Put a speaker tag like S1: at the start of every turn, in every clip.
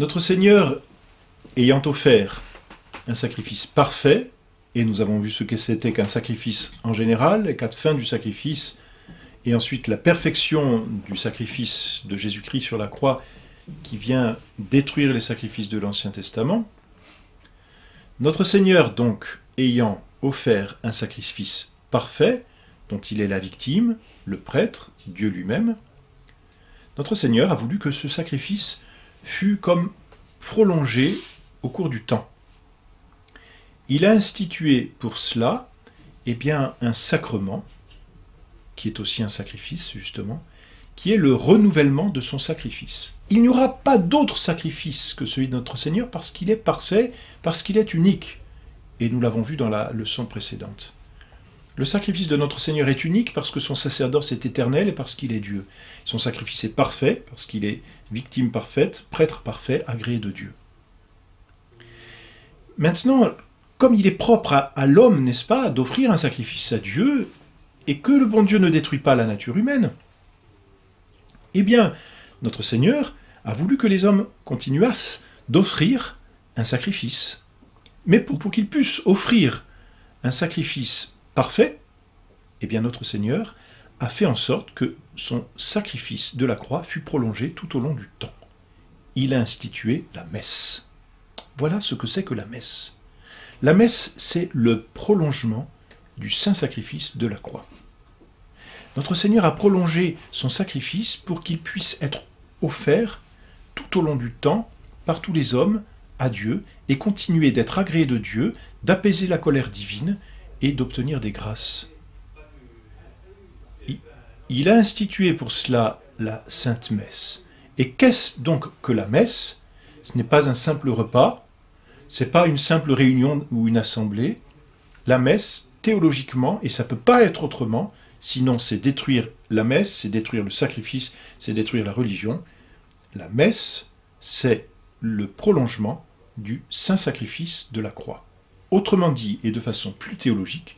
S1: Notre Seigneur ayant offert un sacrifice parfait, et nous avons vu ce que c'était qu'un sacrifice en général, et qu'à la fin du sacrifice, et ensuite la perfection du sacrifice de Jésus-Christ sur la croix, qui vient détruire les sacrifices de l'Ancien Testament, notre Seigneur donc ayant offert un sacrifice parfait, dont il est la victime, le prêtre, Dieu lui-même, notre Seigneur a voulu que ce sacrifice fût comme prolongé au cours du temps. Il a institué pour cela un sacrement, qui est aussi un sacrifice justement, qui est le renouvellement de son sacrifice. Il n'y aura pas d'autre sacrifice que celui de notre Seigneur parce qu'il est parfait, parce qu'il est unique. Et nous l'avons vu dans la leçon précédente. Le sacrifice de notre Seigneur est unique parce que son sacerdoce est éternel et parce qu'il est Dieu. Son sacrifice est parfait parce qu'il est victime parfaite, prêtre parfait, agréé de Dieu. Maintenant, comme il est propre à l'homme, n'est-ce pas, d'offrir un sacrifice à Dieu, et que le bon Dieu ne détruit pas la nature humaine, eh bien, notre Seigneur a voulu que les hommes continuassent d'offrir un sacrifice. Mais pour qu'ils puissent offrir un sacrifice parfait, eh bien notre Seigneur a fait en sorte que son sacrifice de la croix fût prolongé tout au long du temps. Il a institué la messe. Voilà ce que c'est que la messe. La messe, c'est le prolongement du saint sacrifice de la croix. Notre Seigneur a prolongé son sacrifice pour qu'il puisse être offert tout au long du temps par tous les hommes à Dieu et continuer d'être agréé de Dieu, d'apaiser la colère divine et d'obtenir des grâces. Il a institué pour cela la Sainte Messe. Et qu'est-ce donc que la messe? Ce n'est pas un simple repas, ce n'est pas une simple réunion ou une assemblée. La messe, théologiquement, et ça ne peut pas être autrement, sinon c'est détruire la messe, c'est détruire le sacrifice, c'est détruire la religion. La messe, c'est le prolongement du saint sacrifice de la croix. Autrement dit, et de façon plus théologique,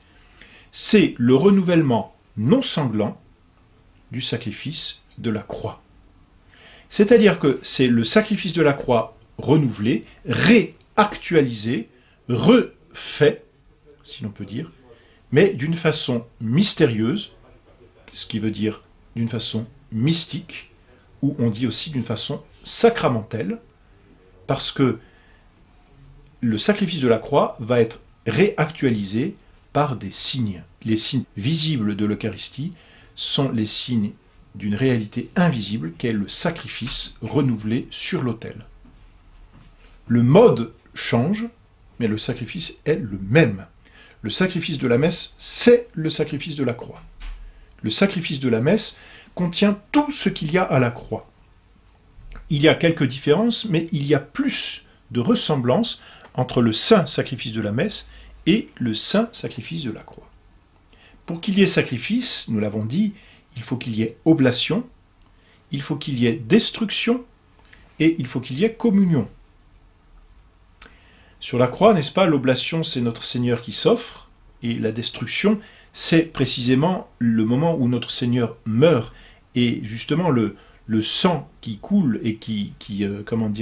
S1: c'est le renouvellement non sanglant du sacrifice de la croix. C'est-à-dire que c'est le sacrifice de la croix renouvelé, réactualisé, refait, si l'on peut dire, mais d'une façon mystérieuse, ce qui veut dire d'une façon mystique, ou on dit aussi d'une façon sacramentelle, parce que le sacrifice de la croix va être réactualisé par des signes. Les signes visibles de l'Eucharistie sont les signes d'une réalité invisible qu'est le sacrifice renouvelé sur l'autel. Le mode change, mais le sacrifice est le même. Le sacrifice de la messe, c'est le sacrifice de la croix. Le sacrifice de la messe contient tout ce qu'il y a à la croix. Il y a quelques différences, mais il y a plus de ressemblances entre le saint sacrifice de la messe et le saint sacrifice de la croix. Pour qu'il y ait sacrifice, nous l'avons dit, il faut qu'il y ait oblation, il faut qu'il y ait destruction et il faut qu'il y ait communion. Sur la croix, n'est-ce pas, l'oblation, c'est notre Seigneur qui s'offre, et la destruction, c'est précisément le moment où notre Seigneur meurt, et justement le sang qui coule et qui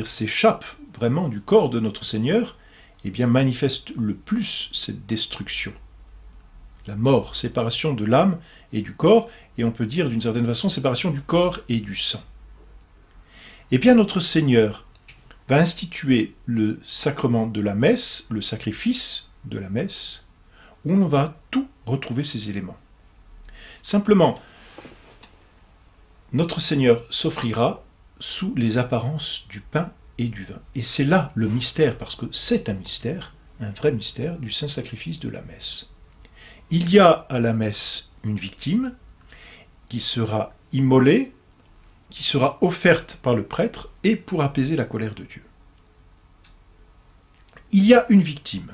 S1: s'échappe vraiment du corps de notre Seigneur, eh bien manifeste le plus cette destruction. La mort, séparation de l'âme et du corps, et on peut dire d'une certaine façon séparation du corps et du sang. Eh bien notre Seigneur va instituer le sacrement de la messe, le sacrifice de la messe, où on va tout retrouver ces éléments. Simplement, notre Seigneur s'offrira sous les apparences du pain et du vin. Et c'est là le mystère, parce que c'est un mystère, un vrai mystère du saint sacrifice de la messe. Il y a à la messe une victime qui sera immolée, qui sera offerte par le prêtre et pour apaiser la colère de Dieu. Il y a une victime.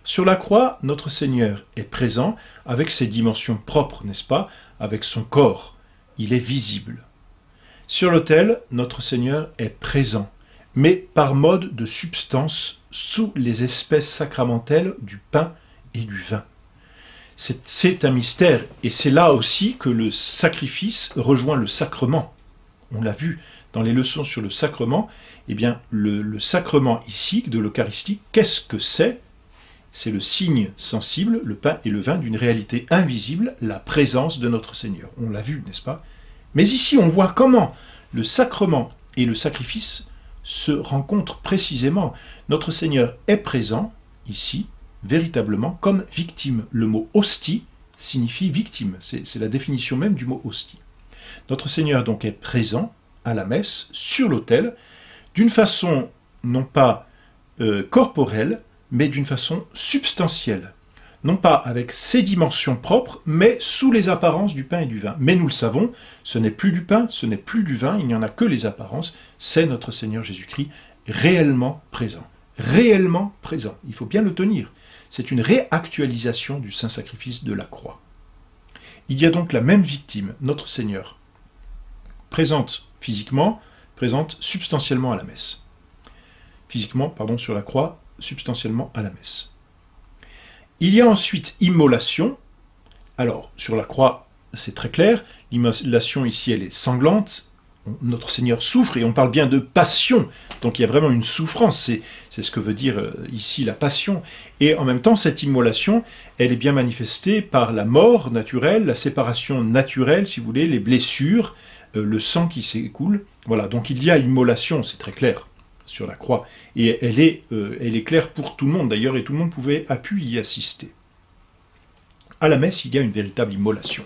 S1: Sur la croix, notre Seigneur est présent avec ses dimensions propres, n'est-ce pas, avec son corps. Il est visible. Sur l'autel, notre Seigneur est présent, mais par mode de substance sous les espèces sacramentelles du pain et du vin. C'est un mystère, et c'est là aussi que le sacrifice rejoint le sacrement. On l'a vu dans les leçons sur le sacrement, eh bien, le sacrement ici, de l'Eucharistie, qu'est-ce que c'est? C'est le signe sensible, le pain et le vin, d'une réalité invisible, la présence de notre Seigneur. On l'a vu, n'est-ce pas? Mais ici, on voit comment le sacrement et le sacrifice se rencontrent précisément. Notre Seigneur est présent, ici, véritablement, comme victime. Le mot hostie signifie victime. C'est la définition même du mot hostie. Notre Seigneur donc est présent à la messe, sur l'autel, d'une façon non pas corporelle, mais d'une façon substantielle. Non pas avec ses dimensions propres, mais sous les apparences du pain et du vin. Mais nous le savons, ce n'est plus du pain, ce n'est plus du vin, il n'y en a que les apparences, c'est notre Seigneur Jésus-Christ réellement présent. Réellement présent, il faut bien le tenir. C'est une réactualisation du saint sacrifice de la croix. Il y a donc la même victime, notre Seigneur, présente physiquement, présente substantiellement à la messe. Physiquement, pardon, sur la croix, substantiellement à la messe. Il y a ensuite immolation. Alors, sur la croix, c'est très clair. L'immolation ici, elle est sanglante. Notre Seigneur souffre, et on parle bien de passion. Donc il y a vraiment une souffrance. C'est ce que veut dire ici la passion. Et en même temps, cette immolation, elle est bien manifestée par la mort naturelle, la séparation naturelle, si vous voulez, les blessures, le sang qui s'écoule. Voilà, donc il y a immolation, c'est très clair, sur la croix. Et elle est claire pour tout le monde d'ailleurs, et tout le monde a pu y assister. À la messe, il y a une véritable immolation.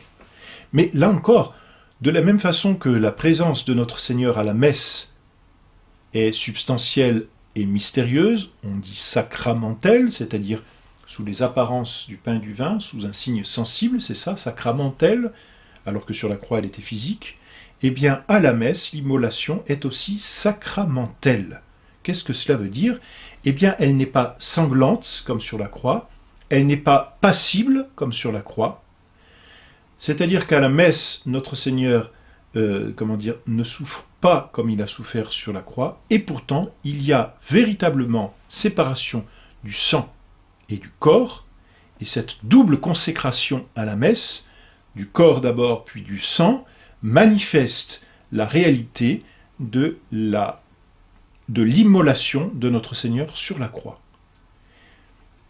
S1: Mais là encore, de la même façon que la présence de notre Seigneur à la messe est substantielle et mystérieuse, on dit sacramentelle, c'est-à-dire sous les apparences du pain et du vin, sous un signe sensible, c'est ça, sacramentelle, alors que sur la croix elle était physique, eh bien à la messe, l'immolation est aussi sacramentelle. Qu'est-ce que cela veut dire? Eh bien, elle n'est pas sanglante, comme sur la croix, elle n'est pas passible, comme sur la croix. C'est-à-dire qu'à la messe, notre Seigneur, ne souffre pas comme il a souffert sur la croix, et pourtant, il y a véritablement séparation du sang et du corps, et cette double consécration à la messe, du corps d'abord, puis du sang, manifeste la réalité de l'immolation de notre Seigneur sur la croix.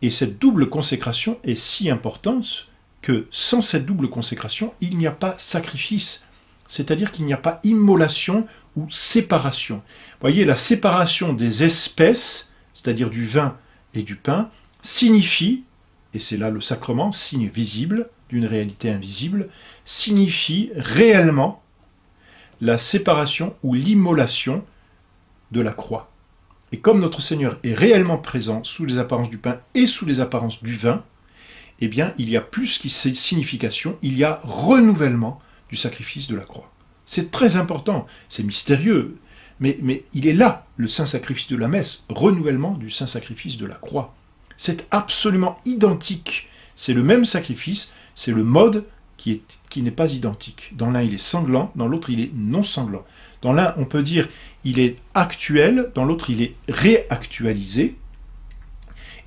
S1: Et cette double consécration est si importante que sans cette double consécration, il n'y a pas sacrifice, c'est-à-dire qu'il n'y a pas immolation ou séparation. Vous voyez, la séparation des espèces, c'est-à-dire du vin et du pain, signifie, et c'est là le sacrement, signe visible d'une réalité invisible, signifie réellement la séparation ou l'immolation de la croix. Et comme notre Seigneur est réellement présent sous les apparences du pain et sous les apparences du vin, eh bien, il y a plus que signification, il y a renouvellement du sacrifice de la croix. C'est très important, c'est mystérieux, mais il est là, le saint sacrifice de la messe, renouvellement du saint sacrifice de la croix. C'est absolument identique, c'est le même sacrifice, c'est le mode qui n'est pas identique. Dans l'un, il est sanglant, dans l'autre, il est non sanglant. Dans l'un, on peut dire il est actuel, dans l'autre, il est réactualisé.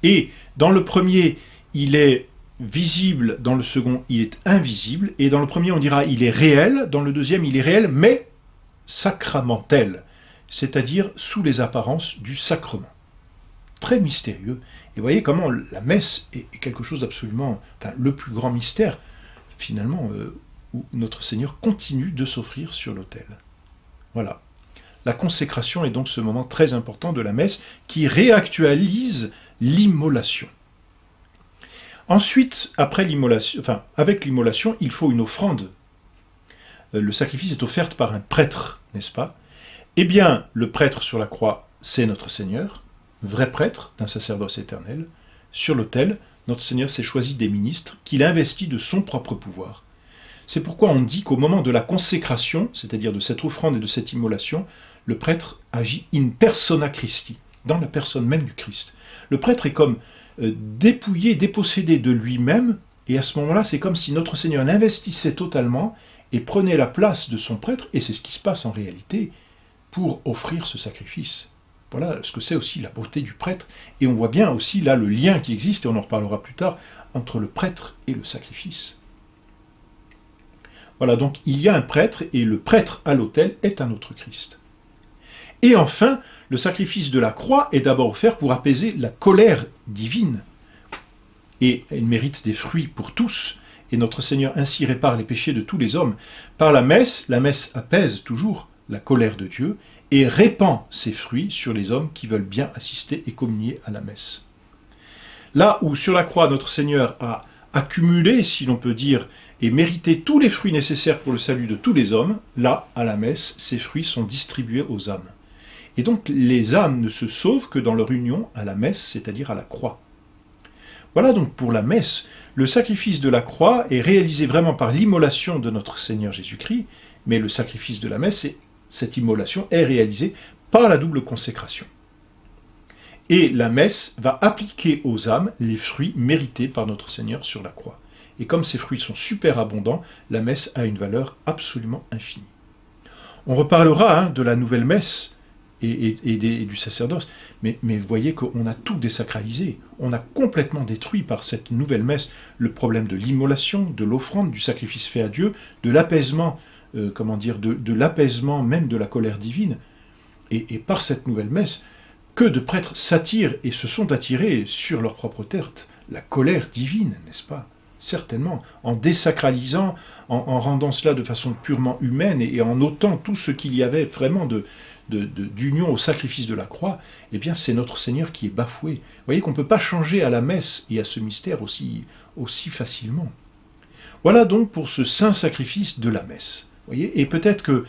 S1: Et dans le premier, il est visible, dans le second, il est invisible. Et dans le premier, on dira il est réel, dans le deuxième, il est réel, mais sacramentel, c'est-à-dire sous les apparences du sacrement. Très mystérieux. Et vous voyez comment la messe est quelque chose d'absolument, enfin, le plus grand mystère, finalement, où notre Seigneur continue de s'offrir sur l'autel. Voilà. La consécration est donc ce moment très important de la messe qui réactualise l'immolation. Ensuite, avec l'immolation, il faut une offrande. Le sacrifice est offert par un prêtre, n'est-ce pas? Eh bien, le prêtre sur la croix, c'est notre Seigneur, vrai prêtre d'un sacerdoce éternel. Sur l'autel, notre Seigneur s'est choisi des ministres qu'il investit de son propre pouvoir. C'est pourquoi on dit qu'au moment de la consécration, c'est-à-dire de cette offrande et de cette immolation, le prêtre agit in persona Christi, dans la personne même du Christ. Le prêtre est comme dépouillé, dépossédé de lui-même, et à ce moment-là, c'est comme si notre Seigneur l'investissait totalement et prenait la place de son prêtre, et c'est ce qui se passe en réalité, pour offrir ce sacrifice. Voilà ce que c'est aussi la beauté du prêtre, et on voit bien aussi là le lien qui existe, et on en reparlera plus tard, entre le prêtre et le sacrifice. Voilà, donc il y a un prêtre, et le prêtre à l'autel est un autre Christ. Et enfin, le sacrifice de la croix est d'abord offert pour apaiser la colère divine. Et il mérite des fruits pour tous, et notre Seigneur ainsi répare les péchés de tous les hommes. Par la messe apaise toujours la colère de Dieu, et répand ses fruits sur les hommes qui veulent bien assister et communier à la messe. Là où sur la croix notre Seigneur a accumulé, si l'on peut dire, et mérité tous les fruits nécessaires pour le salut de tous les hommes, là, à la messe, ces fruits sont distribués aux âmes. Et donc les âmes ne se sauvent que dans leur union à la messe, c'est-à-dire à la croix. Voilà donc pour la messe, le sacrifice de la croix est réalisé vraiment par l'immolation de notre Seigneur Jésus-Christ, mais le sacrifice de la messe, cette immolation est réalisée par la double consécration. Et la messe va appliquer aux âmes les fruits mérités par notre Seigneur sur la croix. Et comme ces fruits sont super abondants, la messe a une valeur absolument infinie. On reparlera de la nouvelle messe et du sacerdoce, mais vous voyez qu'on a tout désacralisé. On a complètement détruit par cette nouvelle messe le problème de l'immolation, de l'offrande, du sacrifice fait à Dieu, de l'apaisement, de l'apaisement même de la colère divine. Et par cette nouvelle messe, que de prêtres s'attirent et se sont attirés sur leur propre tête la colère divine, n'est-ce pas? Certainement, en désacralisant, en rendant cela de façon purement humaine et en ôtant tout ce qu'il y avait vraiment d'union au sacrifice de la croix, eh bien c'est notre Seigneur qui est bafoué. Vous voyez qu'on ne peut pas changer à la messe et à ce mystère aussi facilement. Voilà donc pour ce saint sacrifice de la messe. Voyez, et peut-être que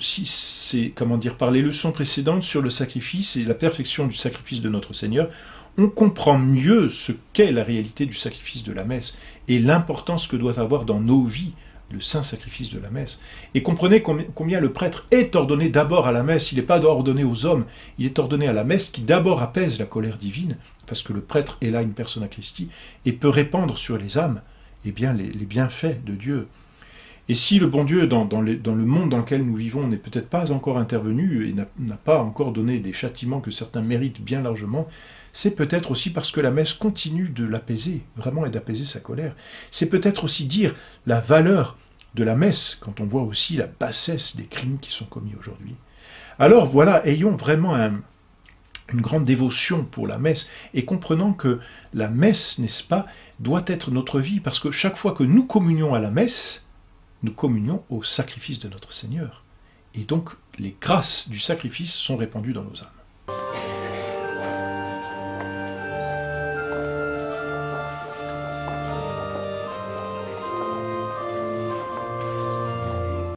S1: si c'est, par les leçons précédentes sur le sacrifice et la perfection du sacrifice de notre Seigneur, on comprend mieux ce qu'est la réalité du sacrifice de la messe et l'importance que doit avoir dans nos vies le saint sacrifice de la messe. Et comprenez combien le prêtre est ordonné d'abord à la messe, il n'est pas ordonné aux hommes, il est ordonné à la messe qui d'abord apaise la colère divine, parce que le prêtre est là une persona Christi, et peut répandre sur les âmes les bienfaits de Dieu. Et si le bon Dieu, dans le monde dans lequel nous vivons, n'est peut-être pas encore intervenu et n'a pas encore donné des châtiments que certains méritent bien largement, c'est peut-être aussi parce que la messe continue de l'apaiser, vraiment, et d'apaiser sa colère. C'est peut-être aussi dire la valeur de la messe, quand on voit aussi la bassesse des crimes qui sont commis aujourd'hui. Alors voilà, ayons vraiment une grande dévotion pour la messe, et comprenant que la messe, n'est-ce pas, doit être notre vie, parce que chaque fois que nous communions à la messe, nous communions au sacrifice de notre Seigneur. Et donc, les grâces du sacrifice sont répandues dans nos âmes.